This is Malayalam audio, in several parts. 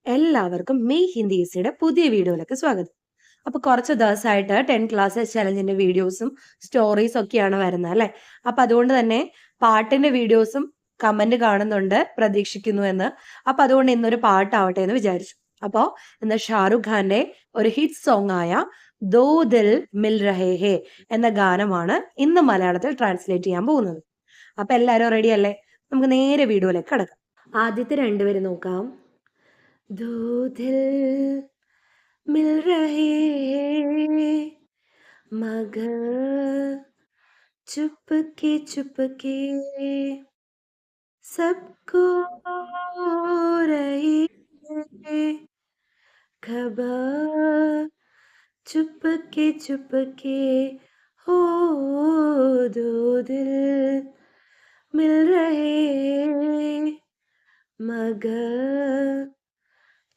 എല്ലാവർക്കും മെയ് ഹിന്ദി ഈസിയുടെ പുതിയ വീഡിയോയിലേക്ക് സ്വാഗതം. അപ്പൊ കുറച്ച് ദിവസമായിട്ട് 10 ക്ലാസ് ചലഞ്ചിന്റെ വീഡിയോസും സ്റ്റോറീസും ഒക്കെയാണ് വരുന്നത് അല്ലെ. അപ്പൊ അതുകൊണ്ട് തന്നെ പാട്ടിന്റെ വീഡിയോസും കമന്റ് കാണുന്നുണ്ട്, പ്രതീക്ഷിക്കുന്നു എന്ന്. അപ്പൊ അതുകൊണ്ട് ഇന്നൊരു പാട്ടാവട്ടെ എന്ന് വിചാരിച്ചു. അപ്പോ ഇന്ന് ഷാറുഖ് ഖാന്റെ ഒരു ഹിറ്റ് സോങ് ആയ ദോ ദിൽ മിൽ രഹേ ഹേ എന്ന ഗാനമാണ് ഇന്ന് മലയാളത്തിൽ ട്രാൻസ്ലേറ്റ് ചെയ്യാൻ പോകുന്നത്. അപ്പൊ എല്ലാവരും റെഡി അല്ലേ? നമുക്ക് നേരെ വീഡിയോയിലേക്ക് കടക്കാം. ആദ്യത്തെ രണ്ടുപേരും നോക്കാം. दो दिल मिल रहे मगर चुपके चुपके सबको रही है खबर चुपके चुपके हो दो दिल मिल रहे मगर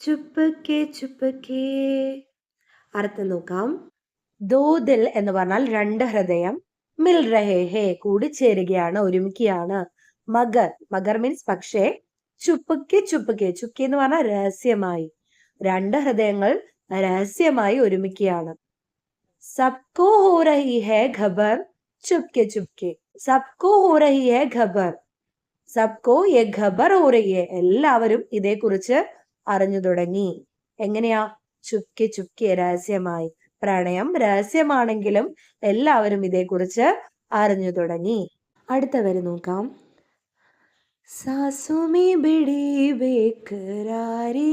ചുപ്പക്കെ ചുപ്പക്കെ. അർത്ഥം നോക്കാം. ദോ ദിൽ എന്ന് പറഞ്ഞാൽ രണ്ട് ഹൃദയം, മിൽ രഹേ ഹേ കൂടിച്ചേരുകയാണ്, ഒരുമിക്കുകയാണ്. മഗർ മഗർ മീൻസ് പക്ഷേ, ചുപ്പക്കെ ചുപ്പക്കെ ചുപ്പക്കെ എന്ന് പറഞ്ഞാൽ രഹസ്യമായി, രണ്ട് ഹൃദയങ്ങൾ രഹസ്യമായി ഒരുമിക്കുകയാണ്. സബ്കോ ഹോ രഹി ഹേ ഖബർ ചുപ്കെ ചുപ്കെ. സബ്കോ ഹോ രഹി ഹേ ഖബർ. സബ്കോ യെ ഖബർ ഹോ രഹി ഹേ, എല്ലാവരും ഇതേക്കുറിച്ച് അറിഞ്ഞു തുടങ്ങി. എങ്ങനെയാ? ചുപ്കെ ചുപ്കെ രഹസ്യമായി. പ്രണയം രഹസ്യമാണെങ്കിലും എല്ലാവരും ഇതേക്കുറിച്ച് അറിഞ്ഞു തുടങ്ങി. അടുത്തവരെ നോക്കാം. സാസുമേ ബിടി ബേക്കരാരി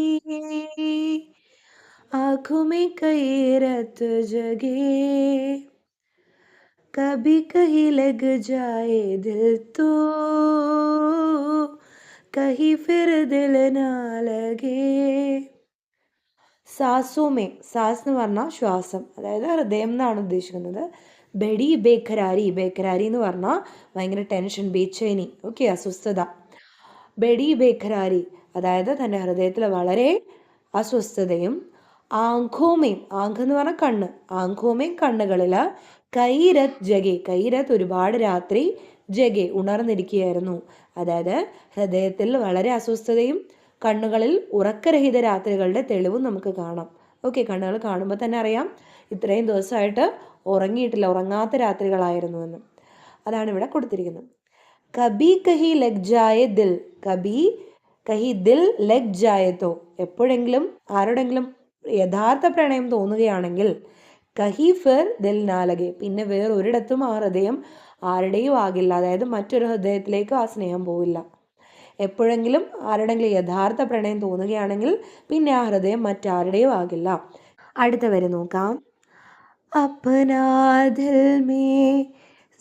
ആँखों में कई रत जगे कभी कहीं लग जाए दिल तो कहीं फिर दिल ना लगे. സാസോമേ, സാസ് എന്ന് പറഞ്ഞാൽ ശ്വാസം, അതായത് ഹൃദയം എന്നാണ് ഉദ്ദേശിക്കുന്നത്. ബെഡി ബേഖരാരി, ബേഖരാരി എന്ന് പറഞ്ഞാൽ ഭയങ്കര ടെൻഷൻ, ബേച്ചൈനി, ഓക്കെ, അസ്വസ്ഥത. ബെഡി ബേഖരാരി അതായത് തൻ്റെ ഹൃദയത്തിൽ വളരെ അസ്വസ്ഥതയും. ആംഖോമേം, ആംഖ് എന്ന് പറഞ്ഞാൽ കണ്ണ്, ആംഖോമേം കണ്ണുകളിൽ. കൈരത് ജഗെ, കൈരത് ഒരുപാട് രാത്രി, ജഗെ ഉണർന്നിരിക്കുകയായിരുന്നു. അതായത് ഹൃദയത്തിൽ വളരെ അസ്വസ്ഥതയും കണ്ണുകളിൽ ഉറക്കരഹിത രാത്രികളുടെ തെളിവും നമുക്ക് കാണാം. ഓക്കെ, കണ്ണുകൾ കാണുമ്പോൾ തന്നെ അറിയാം ഇത്രയും ദിവസമായിട്ട് ഉറങ്ങിയിട്ടില്ല, ഉറങ്ങാത്ത രാത്രികളായിരുന്നു എന്ന്. അതാണ് ഇവിടെ കൊടുത്തിരിക്കുന്നത്. കബി കഹി ലഗ് ജായേ ദിൽ, കബി കഹി ദിൽ ലഗ് ജായതോ, എപ്പോഴെങ്കിലും ആരോടെങ്കിലും യഥാർത്ഥ പ്രണയം തോന്നുകയാണെങ്കിൽ, കഹി ഫിർ ദിൽ നാലകെ, പിന്നെ വേറൊരിടത്തും ആ ഹൃദയം ആരുടെയും ആകില്ല, അതായത് മറ്റൊരു ഹൃദയത്തിലേക്ക് ആ സ്നേഹം പോവില്ല. എപ്പോഴെങ്കിലും ആരുടെങ്കിലും യഥാർത്ഥ പ്രണയം തോന്നുകയാണെങ്കിൽ പിന്നെ ആ ഹൃദയം മറ്റാരുടെയും ആകില്ല. അടുത്തവരെ നോക്കാം. അപ്നാ ദിൽ മേ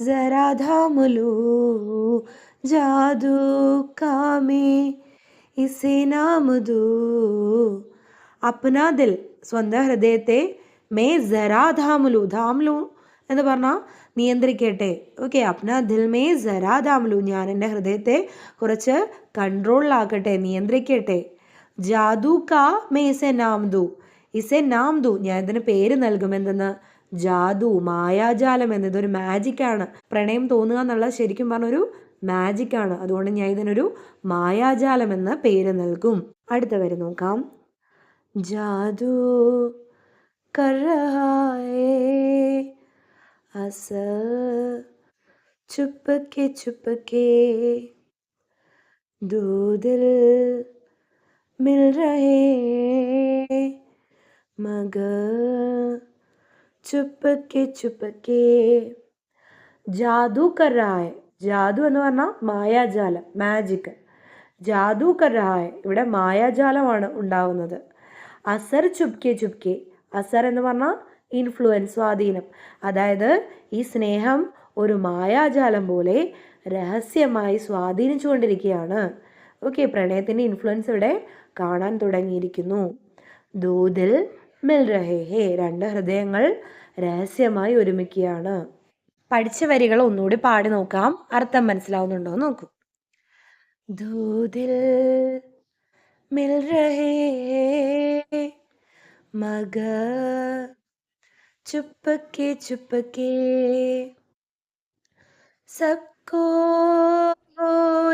ജറാ ഥാം ലോ ജാദു കാ മേ ഇസേ നാം ദോ. അപ്നാ ദിൽ സ്വന്തം ഹൃദയത്തെ, മേ ജറാ ധാംലു, ധാംലു എന്ന് പറഞ്ഞാൽ നിയന്ത്രിക്കട്ടെ. ഓക്കെ, അപ്നാ ദിൽ മേ ജറാ ധാംലു, ഞാൻ എൻ്റെ ഹൃദയത്തെ കുറച്ച് കൺട്രോളിലാക്കട്ടെ, നിയന്ത്രിക്കട്ടെ. ജാദു കാ മേ ഇസെ നാം ദു, ഇസെ നാം ദു, ഞാൻ ഇതിന് പേര് നൽകും. എന്തെന്ന്? ജാദു, മായാജാലം എന്ന്. ഇതൊരു മാജിക്കാണ്. പ്രണയം തോന്നുക എന്നുള്ളത് ശരിക്കും പറഞ്ഞൊരു മാജിക്കാണ്. അതുകൊണ്ട് ഞാൻ ഇതിനൊരു മായാജാലം എന്ന പേര് നൽകും. അടുത്തവരെ നോക്കാം. ജാദു കർ രഹാ ഹേ असर चुपके चुपके दो दिल मिल रहे मगर ചുപ്പക്കെ ചുപ്പക്കെ. ജാദു കർ രഹാ ഹൈ, ജാദു എന്ന് പറഞ്ഞാൽ മായാജാലം, മാജിക്. ജാദു കർ രഹാ ഹൈ, ഇവിടെ മായാജാലമാണ് ഉണ്ടാവുന്നത്. അസർ ചുപ്കെ ചുപ്കെ, അസർ എന്ന് പറഞ്ഞാൽ ഇൻഫ്ലുവൻസ്, സ്വാധീനം. അതായത് ഈ സ്നേഹം ഒരു മായാജാലം പോലെ രഹസ്യമായി സ്വാധീനിച്ചുകൊണ്ടിരിക്കുകയാണ്. ഓക്കെ, പ്രണയത്തിൻ്റെ ഇൻഫ്ലുവൻസ് ഇവിടെ കാണാൻ തുടങ്ങിയിരിക്കുന്നു. ദോ ദിൽ മിൽ രഹേ ഹേ, രണ്ട് ഹൃദയങ്ങൾ രഹസ്യമായി ഒരുമിക്കുകയാണ്. പഠിച്ച വരികൾ ഒന്നുകൂടി പാടി നോക്കാം, അർത്ഥം മനസ്സിലാവുന്നുണ്ടോ നോക്കൂ. ദോ ദിൽ മിൽ രഹേ മഗർ ചുപ്പക്കെ ചുപ്പക്കെ सबको हो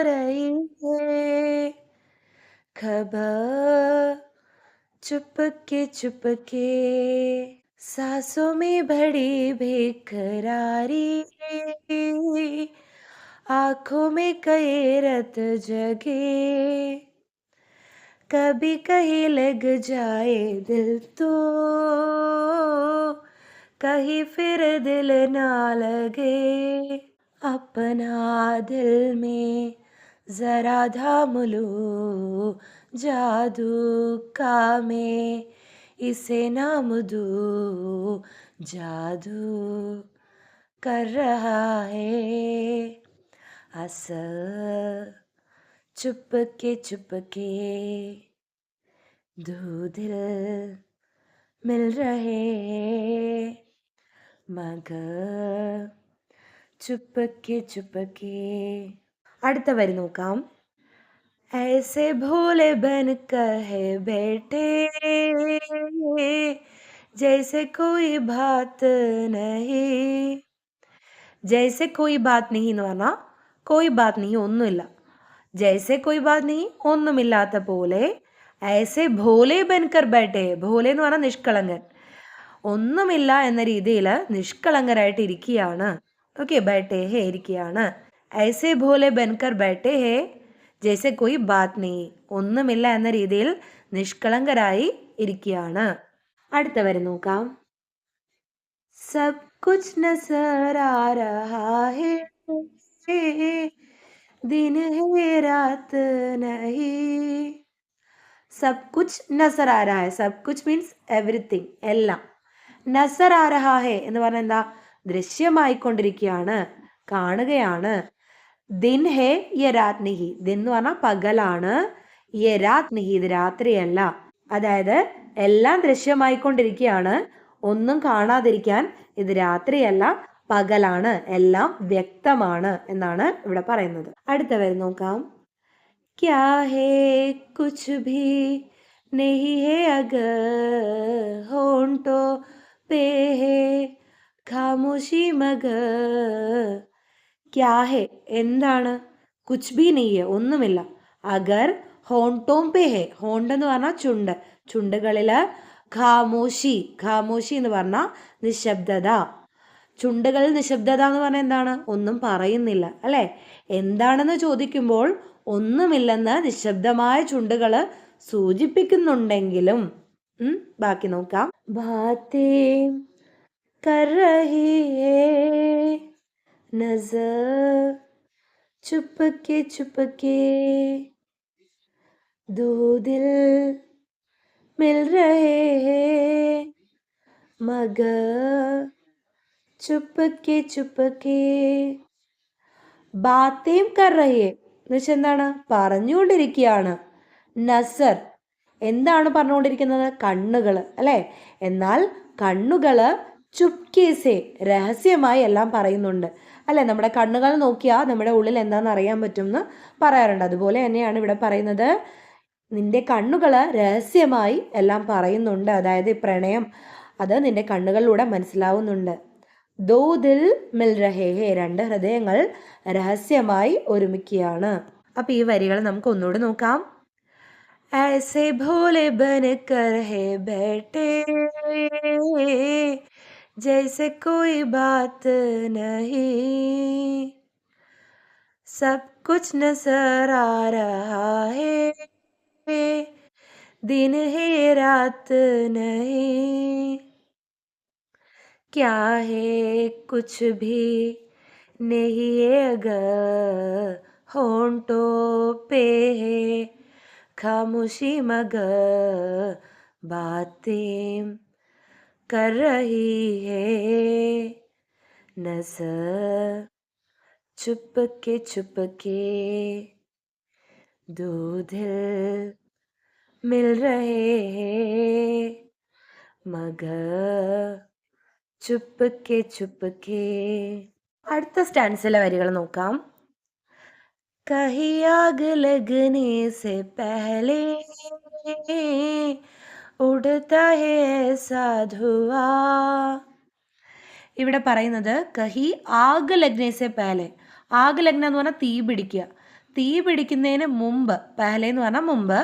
रही है खबर चुपके चुपके सांसों में बड़ी बेकरारी, आंखों में कई रत जगे, कभी कहीं लग जाए दिल तो कहीं फिर दिल ना लगे, अपना दिल में जरा थाम लो जादू का मैं इसे नाम दूं, जादू कर रहा है असल चुपके चुपके दो दिल मिल रहे मगर ചുപ്പക്കെ ചുപ്പക്കെ. അടുത്ത വരി നോക്കാം. ऐसे भोले बनकर है बैठे जैसे कोई बात नहीं. ജൈസെ കോയി ബാത് നഹി എന്ന് പറഞ്ഞാൽ കോയി ബാത് നഹി ഒന്നുമില്ല. ജൈസെ കോയി ബാത് നഹി ഒന്നുമില്ലാത്ത പോലെ. ऐसे ഭോലെ ബൻകർ ബൈഠെ, ഭോലെ എന്ന് പറഞ്ഞാൽ നിഷ്കളങ്കൻ, ഒന്നുമില്ല എന്ന രീതിയിൽ നിഷ്കളങ്കരായിട്ട് ഇരിക്കുകയാണ്. ഓക്കെ, ബൈഠെ ഹേ ഇരിക്കുകയാണ്. ऐसे ഭോലെ ബൻകർ ബൈഠെ ഹേ ജൈസെ കോയി ബാത് നഹി, ഒന്നുമില്ല എന്ന രീതിയിൽ നിഷ്കളങ്കരായി ഇരിക്കുകയാണ്. അടുത്ത വരി നോക്കാം. സബ് കുച്ച് നസർ ആ രഹാ ഹേ दिन है रात नहीं. सब कुछ നസർ ആ രഹാ ഹെ. സബ് കുച്ച് മീൻസ് എവറിത്തിങ്, എല്ലാം. നസർ ആ രഹാ ഹെ എന്ന് പറഞ്ഞാൽ എന്താ? ദൃശ്യമായിക്കൊണ്ടിരിക്കുകയാണ്, കാണുകയാണ്. ദിൻ ഹേ യ രാത് നിഹി, ദിൻ എന്ന് പറഞ്ഞാൽ പകലാണ്, യ രാത് നിഹി ഇത് രാത്രിയല്ല. അതായത് എല്ലാം ദൃശ്യമായിക്കൊണ്ടിരിക്കുകയാണ്, ഒന്നും കാണാതിരിക്കാൻ ഇത് രാത്രിയല്ല പകലാണ്, എല്ലാം വ്യക്തമാണ് എന്നാണ് ഇവിടെ പറയുന്നത്. അടുത്ത വരി നോക്കാം. क्या है कुछ भी नहीं है अगर होंठों पे है खामोशी मगर. क्या है എന്താണ്? കുച്ച് ഭി നെയ് ഹെ ഒന്നുമില്ല. അഗർ ഹോണ്ടോം പേ ഹെ, ഹോണ്ട് എന്ന് പറഞ്ഞാൽ ചുണ്ട്, ചുണ്ടുകളില് ഖാമോഷി, ഖാമോഷി എന്ന് പറഞ്ഞാൽ നിശബ്ദത. ചുണ്ടുകളിൽ നിശബ്ദത എന്ന് പറഞ്ഞാൽ എന്താണ്? ഒന്നും പറയുന്നില്ല അല്ലെ. എന്താണെന്ന് ചോദിക്കുമ്പോൾ ഒന്നുമില്ലെന്ന് നിശബ്ദമായ ചുണ്ടുകള് സൂചിപ്പിക്കുന്നുണ്ടെങ്കിലും ബാക്കി നോക്കാം. ബാതേം കർ രഹി ഹേ നസർ ചുപക്കെ ചുപക്കെ ദോ ദിൽ മിൽ രഹേ ഹേ മഗർ ചുപക്കെ ചുപക്കെ. ബാതേം കർ രഹി ഹേ എന്നുവെച്ചാൽ എന്താണ്? പറഞ്ഞുകൊണ്ടിരിക്കുകയാണ്. നസർ എന്താണ് പറഞ്ഞുകൊണ്ടിരിക്കുന്നത്? കണ്ണുകള് അല്ലെ. എന്നാൽ കണ്ണുകള് ചുപ്കേസെ രഹസ്യമായി എല്ലാം പറയുന്നുണ്ട് അല്ലെ. നമ്മുടെ കണ്ണുകൾ നോക്കിയാൽ നമ്മുടെ ഉള്ളിൽ എന്താണെന്ന് അറിയാൻ പറ്റും എന്ന് പറയാറുണ്ട്. അതുപോലെ തന്നെയാണ് ഇവിടെ പറയുന്നത്, നിന്റെ കണ്ണുകള് രഹസ്യമായി എല്ലാം പറയുന്നുണ്ട്. അതായത് പ്രണയം അത് നിന്റെ കണ്ണുകളിലൂടെ മനസ്സിലാവുന്നുണ്ട്. ദോ ദിൽ മിൽ രഹേ ഹേ, രണ്ട് ഹൃദയങ്ങൾ രഹസ്യമായി ഒരുമിക്കുകയാണ്. അപ്പൊ ഈ വരികൾ നമുക്ക് ഒന്നുകൂടി നോക്കാം. ऐसे भोले बनकर है बैठे जैसे कोई बात नहीं, सब कुछ नजर आ रहा है दिन है रात नहीं. क्या है कुछ भी नहीं है अगर होंठों पे है खामोशी मगर बातें कर रही है नजर चुपके चुपके दो दिल मिल रहे हैं मगर ചുപ്പക്കെ ചുപ്പക്കെ. അടുത്ത സ്റ്റാൻസിലെ വരികൾ നോക്കാം. കഹി ആഗ് ലഗ്നെ സെ പഹലെ ഉഡ്താ ഹേ ഐസാ ധുആ. ഇവിടെ പറയുന്നത് കഹി ആഗ് ലഗ്നെ സെ പഹലെ. ആഗ് ലഗ്ന എന്ന് പറഞ്ഞാൽ തീ പിടിക്കുക. തീ പിടിക്കുന്നതിന് മുമ്പ്, പഹലെ എന്ന് പറഞ്ഞാൽ മുമ്പ്,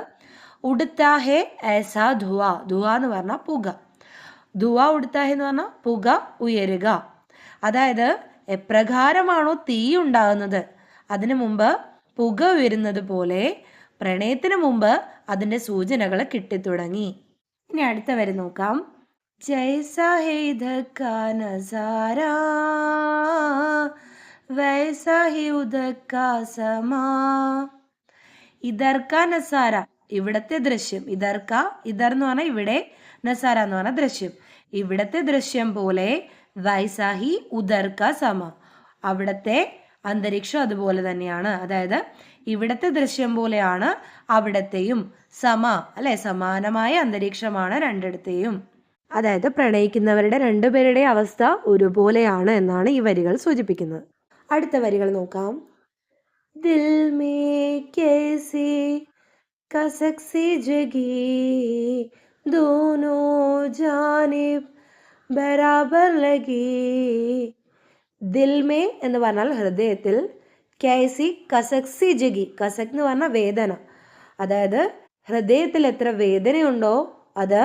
ഉടുത്താ ഹേ ഏസാ ധുവ. ധുവ എന്ന് പറഞ്ഞാൽ പുക. ധുവ ഉടുത്താ ഹേ എന്ന് പറഞ്ഞാൽ പുക ഉയരുക. അതായത് എപ്രകാരമാണോ തീ ഉണ്ടാകുന്നത് അതിനു മുമ്പ് പുക ഉയരുന്നത് പോലെ പ്രണയത്തിന് മുമ്പ് അതിൻ്റെ സൂചനകൾ കിട്ടിത്തുടങ്ങി. ഇനി അടുത്ത വരി നോക്കാം. ജൈസാ ഹേ ഇധർ കാ നസാരാ വൈസാ ഹി ഉധർ കാ സമാ. ഇധർക്ക നസാര ഇവിടത്തെ ദൃശ്യം. ഇധർക്ക ഇധർ എന്ന് പറഞ്ഞാൽ ഇവിടെ, നസാര എന്ന് പറഞ്ഞാൽ ദൃശ്യം. ഇവിടത്തെ ദൃശ്യം പോലെ വൈസാഹി ഉദർക്ക സമ അവിടത്തെ അന്തരീക്ഷം അതുപോലെ തന്നെയാണ്. അതായത് ഇവിടത്തെ ദൃശ്യം പോലെയാണ് അവിടത്തെയും. സമ അല്ലെ, സമാനമായ അന്തരീക്ഷമാണ് രണ്ടിടത്തെയും. അതായത് പ്രണയിക്കുന്നവരുടെ രണ്ടുപേരുടെ അവസ്ഥ ഒരുപോലെയാണ് എന്നാണ് ഈ വരികൾ സൂചിപ്പിക്കുന്നത്. അടുത്ത വരികൾ നോക്കാം. ദിൽ മേ കൈസി कसक सी जगी दोनों जानिब ബരാബർ ലഗി. ദിൽ മേ എന്ന് പറഞ്ഞാൽ ഹൃദയത്തിൽ, കൈസി കസക് സി ജഗി. കസക് എന്ന് പറഞ്ഞാൽ വേദന. അതായത് ഹൃദയത്തിൽ എത്ര വേദനയുണ്ടോ അത്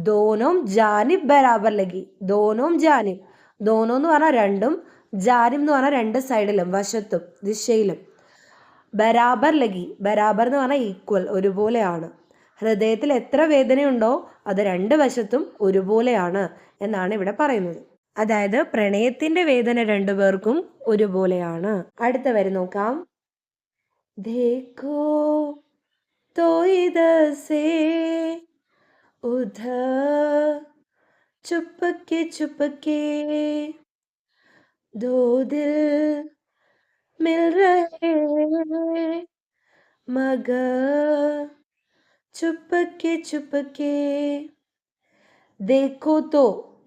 ദോനോം ജാനിബ് ബരാബർ ലഗി. ദോനോം ജാനിബ്, ദോനോ എന്ന് പറഞ്ഞാൽ രണ്ടും, ജാനിബ് എന്ന് പറഞ്ഞാൽ രണ്ട് സൈഡിലും, വശത്തും ദിശയിലും. ബരാബർ ലഗി, ബരാബർ എന്ന് പറഞ്ഞാൽ ഈക്വൽ, ഒരുപോലെയാണ്. ഹൃദയത്തിൽ എത്ര വേദനയുണ്ടോ അത് രണ്ട് വശത്തും ഒരുപോലെയാണ് എന്നാണ് ഇവിടെ പറയുന്നത്. അതായത് പ്രണയത്തിന്റെ വേദന രണ്ടുപേർക്കും ഒരുപോലെയാണ്. അടുത്ത വരി നോക്കാം. ദേഖോ തോ ഇധർ സേ ഉധർ ചുപക്കെ ചുപക്കെ ദോ ദിൽ മിൽ രഹേ മഗർ ചുപക്കെ ചുപക്കെ. ദേഖോ തോ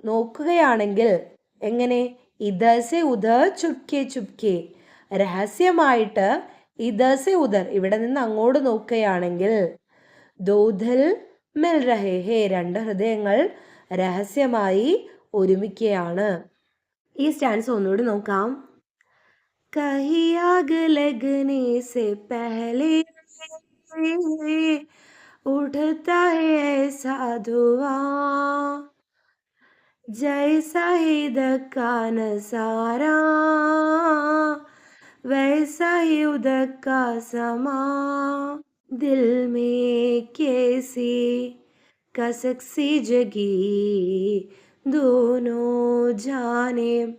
നോക്കുകയാണെങ്കിൽ, എങ്ങനെ? ഇധർ സെ ഉധർ ചുപ്കെ ചുപ്കെ, രഹസ്യമായിട്ട്. ഇധർ സെ ഉധർ ഇവിടെ നിന്ന് അങ്ങോട്ട് നോക്കുകയാണെങ്കിൽ. ദോ ദിൽ മിൽ രഹേ ഹേ രണ്ട് ഹൃദയങ്ങൾ രഹസ്യമായി ഒരുമിക്കുകയാണ്. ഈ സ്റ്റാൻസ് ഒന്നുകൂടി നോക്കാം. കഹി ആഗ് ലഗ്നെ സെ പഹലെ ഉഠതാ ഹൈ ഐസാ ധുആं जैसा ही धक्का नसारा वैसा ही उधक्का समा. दिल में कैसी कसक सी जगी दोनों जानिब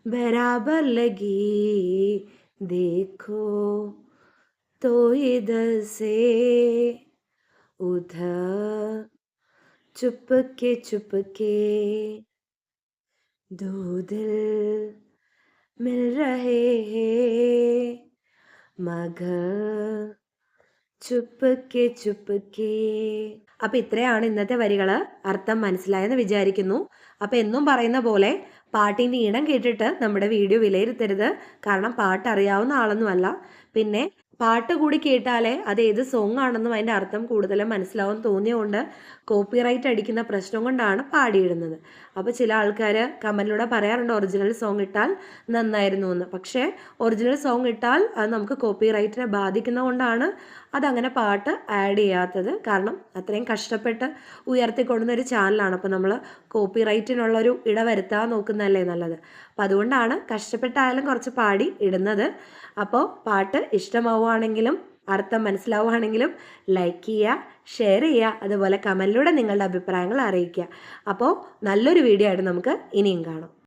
बराबर लगी. देखो तो इधर से उधर ചുപ്പക്കെ ചുപ്പക്കെ ദോ ദിൽ മിൽ രഹേ ഹേ മഗർ ചുപ്പക്കെ ചുപ്പക്കെ. അപ്പൊ ഇത്രയാണ് ഇന്നത്തെ വരികള്. അർത്ഥം മനസ്സിലായെന്ന് വിചാരിക്കുന്നു. അപ്പൊ എന്നും പറയുന്ന പോലെ പാട്ടിന്റെ ഈണം കേട്ടിട്ട് നമ്മുടെ വീഡിയോ വിലയിരുത്തരുത്. കാരണം പാട്ട് അറിയാവുന്ന ആളൊന്നുമല്ല. പിന്നെ പാട്ട് കൂടി കേട്ടാലേ അത് ഏത് സോങ് ആണെന്നും അതിൻ്റെ അർത്ഥം കൂടുതലും മനസ്സിലാവും തോന്നിയുകൊണ്ട് കോപ്പിറൈറ്റ് അടിക്കുന്ന പ്രശ്നം കൊണ്ടാണ് പാടിയിടുന്നത്. അപ്പോൾ ചില ആൾക്കാർ കമൻറ്റിലൂടെ പറയാറുണ്ട് ഒറിജിനൽ സോങ് ഇട്ടാൽ നന്നായിരുന്നു എന്ന്. പക്ഷേ ഒറിജിനൽ സോങ് ഇട്ടാൽ അത് നമുക്ക് കോപ്പിറൈറ്റിനെ ബാധിക്കുന്നതുകൊണ്ടാണ് അതങ്ങനെ പാട്ട് ആഡ് ചെയ്യാത്തത്. കാരണം അത്രയും കഷ്ടപ്പെട്ട് ഉയർത്തിക്കൊണ്ടുന്നൊരു ചാനലാണ്. അപ്പോൾ നമ്മൾ കോപ്പിറൈറ്റിനുള്ളൊരു ഇട വരുത്താൻ നോക്കുന്നതല്ലേ നല്ലത്. അപ്പോൾ അതുകൊണ്ടാണ് കഷ്ടപ്പെട്ടായാലും കുറച്ച് പാടി ഇടുന്നത്. അപ്പോൾ പാട്ട് ഇഷ്ടമാവുകയാണെങ്കിലും അർത്ഥം മനസ്സിലാവുകയാണെങ്കിലും ലൈക്ക് ചെയ്യുക, ഷെയർ ചെയ്യുക, അതുപോലെ കമൻറ്റിലൂടെ നിങ്ങളുടെ അഭിപ്രായങ്ങൾ അറിയിക്കുക. അപ്പോൾ നല്ലൊരു വീഡിയോ ആയിട്ട് നമുക്ക് ഇനിയും കാണാം.